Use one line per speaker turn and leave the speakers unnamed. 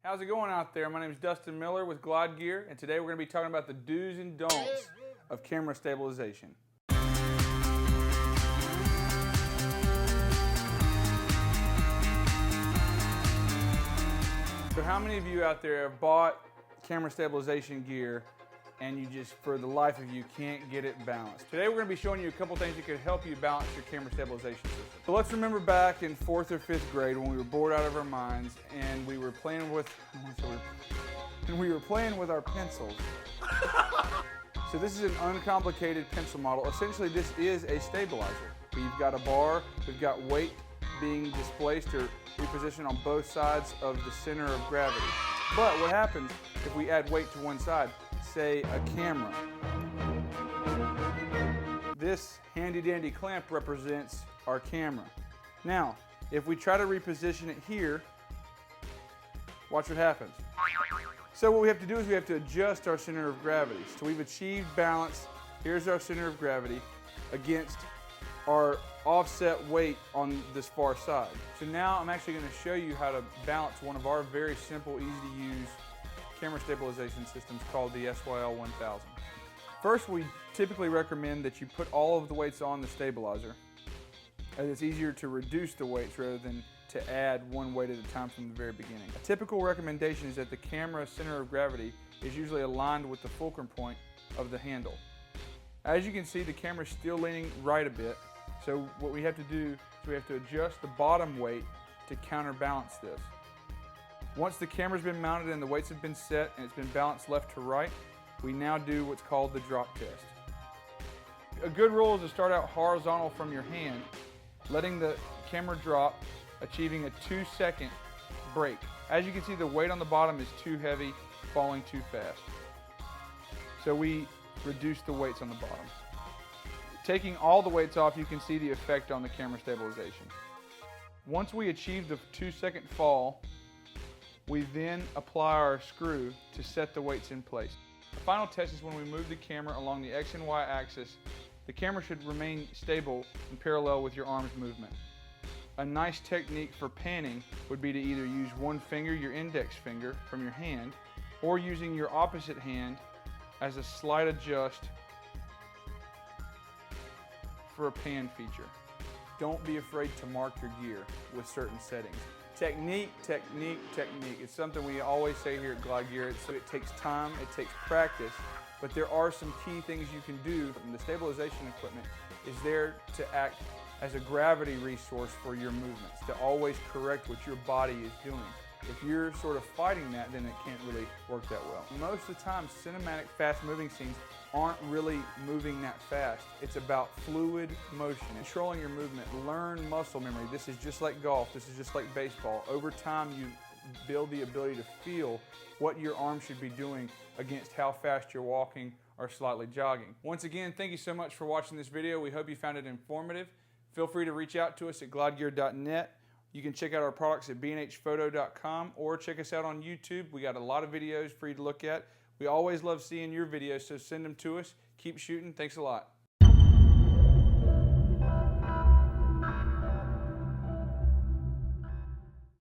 How's it going out there? My name is Dustin Miller with Glide Gear, and today we're going to be talking about the do's and don'ts of camera stabilization. So how many of you out there have bought camera stabilization gear and you just, for the life of you, can't get it balanced? Today we're going to be showing you a couple things that could help you balance your camera stabilization system. So let's remember back in 4th or 5th grade when we were bored out of our minds and we were playing with our pencils. So this is an uncomplicated pencil model. Essentially this is a stabilizer. We've got a bar, we've got weight being displaced or repositioned on both sides of the center of gravity. But what happens if we add weight to one side? Say a camera. This handy dandy clamp represents our camera. Now, if we try to reposition it here, watch what happens. So what we have to do is we have to adjust our center of gravity. So we've achieved balance. Here's our center of gravity against our offset weight on this far side. So now I'm actually going to show you how to balance one of our very simple, easy to use camera stabilization systems called the SYL 1000. First, we typically recommend that you put all of the weights on the stabilizer, as it's easier to reduce the weights rather than to add one weight at a time from the very beginning. A typical recommendation is that the camera center of gravity is usually aligned with the fulcrum point of the handle. As you can see, the camera is still leaning right a bit, so what we have to do is we have to adjust the bottom weight to counterbalance this. Once the camera's been mounted and the weights have been set and it's been balanced left to right, we now do what's called the drop test. A good rule is to start out horizontal from your hand, letting the camera drop, achieving a 2-second break. As you can see, the weight on the bottom is too heavy, falling too fast. So we reduce the weights on the bottom. Taking all the weights off, you can see the effect on the camera stabilization. Once we achieve the 2-second fall, we then apply our screw to set the weights in place. The final test is when we move the camera along the X and Y axis. The camera should remain stable and parallel with your arm's movement. A nice technique for panning would be to either use one finger, your index finger, from your hand, or using your opposite hand as a slight adjust for a pan feature. Don't be afraid to mark your gear with certain settings. Technique, technique, technique. It's something we always say here at Glide Gear. It takes time, it takes practice, but there are some key things you can do. And the stabilization equipment is there to act as a gravity resource for your movements, to always correct what your body is doing. If you're sort of fighting that, then it can't really work that well. Most of the time, cinematic fast-moving scenes aren't really moving that fast. It's about fluid motion, controlling your movement. Learn muscle memory. This is just like golf. This is just like baseball. Over time, you build the ability to feel what your arm should be doing against how fast you're walking or slightly jogging. Once again, thank you so much for watching this video. We hope you found it informative. Feel free to reach out to us at glidegear.net. You can check out our products at bnhphoto.com or check us out on YouTube. We got a lot of videos for you to look at. We always love seeing your videos, so send them to us. Keep shooting. Thanks a lot.